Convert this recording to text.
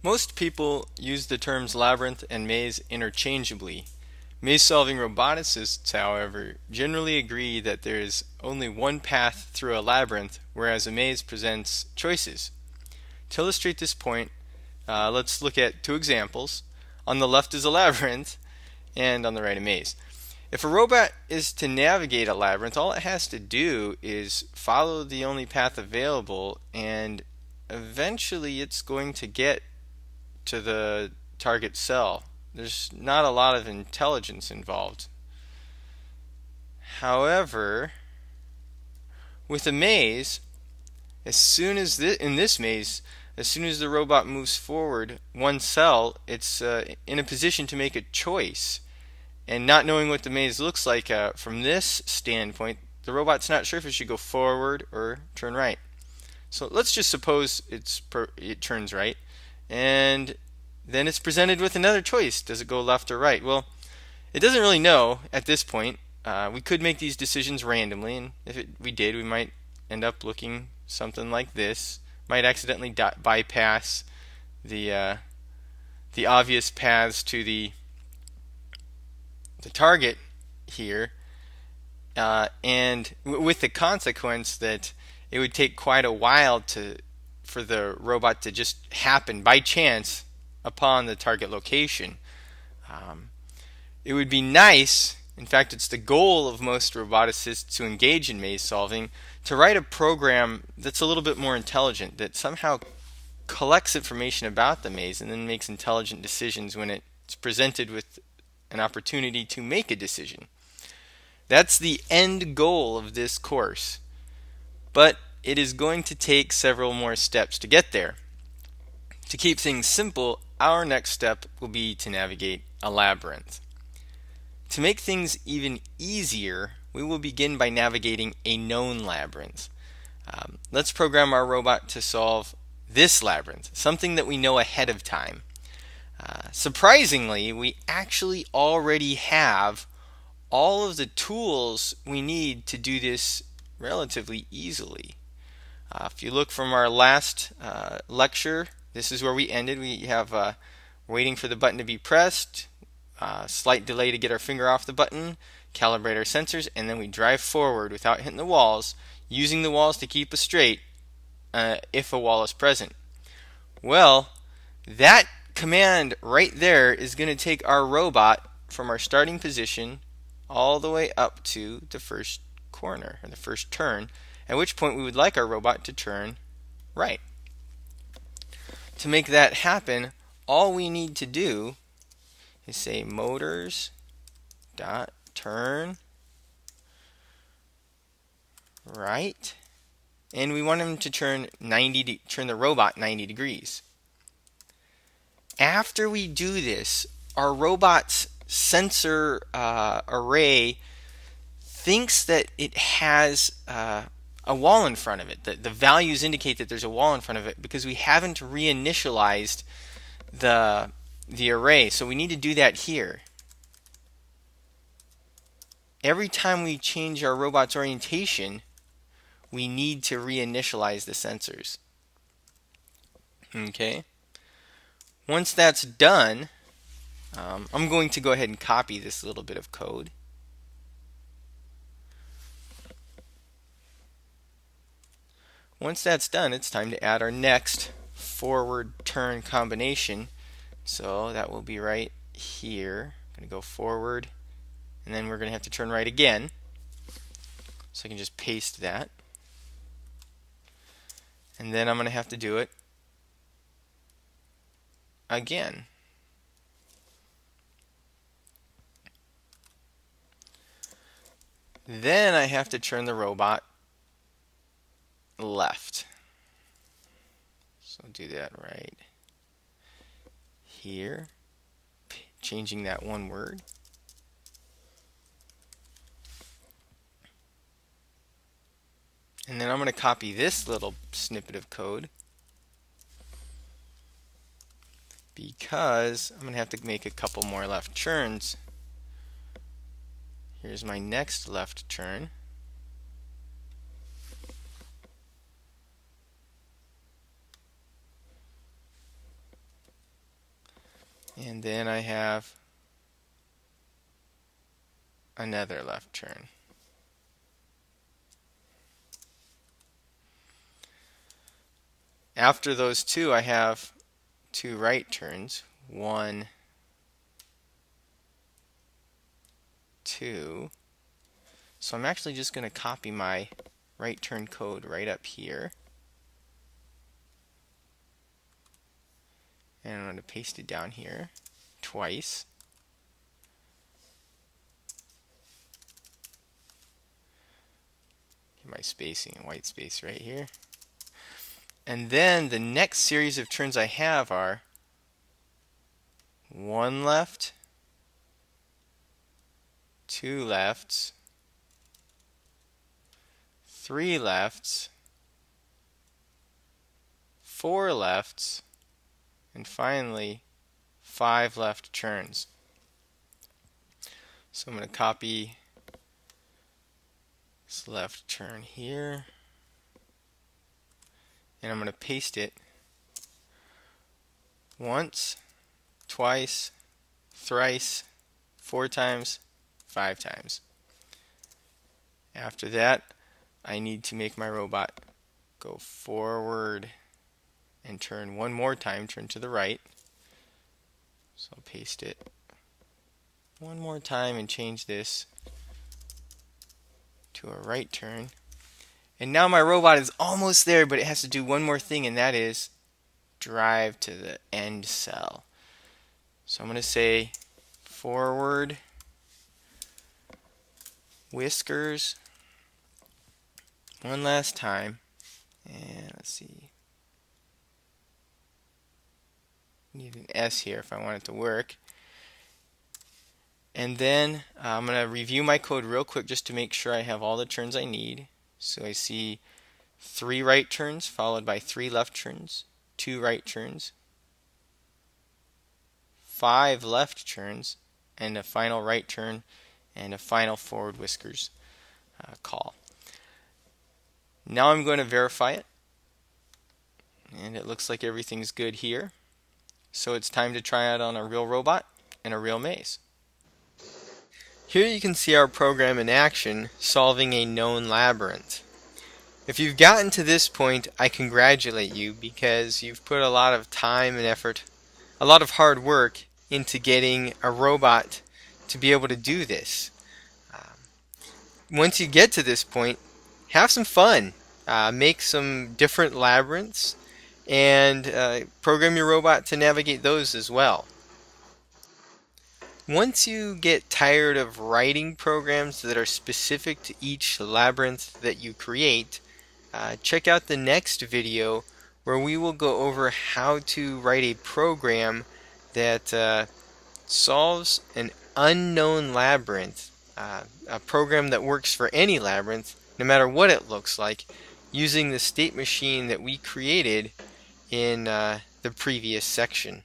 Most people use the terms labyrinth and maze interchangeably. Maze-solving roboticists, however, generally agree that there is only one path through a labyrinth, whereas a maze presents choices. To illustrate this point, let's look at two examples. On the left is a labyrinth, and on the right a maze. If a robot is to navigate a labyrinth, all it has to do is follow the only path available, and eventually it's going to get to the target cell. There's not a lot of intelligence involved. However, with a maze, in this maze, as soon as the robot moves forward one cell, it's in a position to make a choice. And not knowing what the maze looks like from this standpoint, the robot's not sure if it should go forward or turn right. So let's just suppose it turns right, and then it's presented with another choice. Does it go left or right? Well, it doesn't really know at this point. We could make these decisions randomly, and if we did, we might end up looking something like this. Might accidentally bypass the obvious paths to the target here, and with the consequence that it would take quite a while for the robot to just happen by chance upon the target location. Um, it would be nice, in fact, it's the goal of most roboticists who engage in maze solving, to write a program that's a little bit more intelligent, that somehow collects information about the maze and then makes intelligent decisions when it's presented with an opportunity to make a decision. That's the end goal of this course. But it is going to take several more steps to get there. To keep things simple, our next step will be to navigate a labyrinth. To make things even easier, we will begin by navigating a known labyrinth. Let's program our robot to solve this labyrinth, something that we know ahead of time. Surprisingly, we actually already have all of the tools we need to do this relatively easily. If you look from our last lecture, this is where we ended. We have waiting for the button to be pressed, slight delay to get our finger off the button, calibrate our sensors, and then we drive forward without hitting the walls, using the walls to keep us straight if a wall is present. Well, that command right there is going to take our robot from our starting position all the way up to the first corner, or the first turn, at which point we would like our robot to turn right. To make that happen, all we need to do is say motors dot turn right, and we want him to turn the robot 90 degrees. After we do this, our robot's sensor array thinks that it has a wall in front of it. The values indicate that there's a wall in front of it because we haven't reinitialized the array. So we need to do that here. Every time we change our robot's orientation, we need to reinitialize the sensors. Okay. Once that's done, I'm going to go ahead and copy this little bit of code. Once that's done, it's time to add our next forward turn combination. So that will be right here. I'm going to go forward, and then we're going to have to turn right again. So I can just paste that. And then I'm going to have to do it again. Then I have to turn the robot left. So do that right here, changing that one word. And then I'm going to copy this little snippet of code because I'm going to have to make a couple more left turns. Here's my next left turn. And then I have another left turn. After those two, I have two right turns. 1, 2. So I'm actually just going to copy my right turn code right up here. And I'm going to paste it down here twice. Get my spacing and white space right here. And then the next series of turns I have are 1 left, 2 lefts, 3 lefts, 4 lefts, and finally 5 left turns. So I'm going to copy this left turn here, and I'm going to paste it once, twice, thrice, 4 times, 5 times. After that, I need to make my robot go forward and turn one more time, turn to the right. So I'll paste it one more time and change this to a right turn. And now my robot is almost there, but it has to do one more thing, and that is drive to the end cell. So I'm going to say forward whiskers one last time. And let's see. Need an S here if I want it to work. And then I'm going to review my code real quick just to make sure I have all the turns I need. So I see 3 right turns followed by 3 left turns, 2 right turns, 5 left turns, and a final right turn, and a final forward whiskers call. Now I'm going to verify it, and it looks like everything's good here. So it's time to try it on a real robot and a real maze. Here you can see our program in action solving a known labyrinth. If you've gotten to this point, I congratulate you because you've put a lot of time and effort, a lot of hard work into getting a robot to be able to do this. Once you get to this point, have some fun. Make some different labyrinths and program your robot to navigate those as well. Once you get tired of writing programs that are specific to each labyrinth that you create, check out the next video where we will go over how to write a program that solves an unknown labyrinth, a program that works for any labyrinth, no matter what it looks like, using the state machine that we created in the previous section.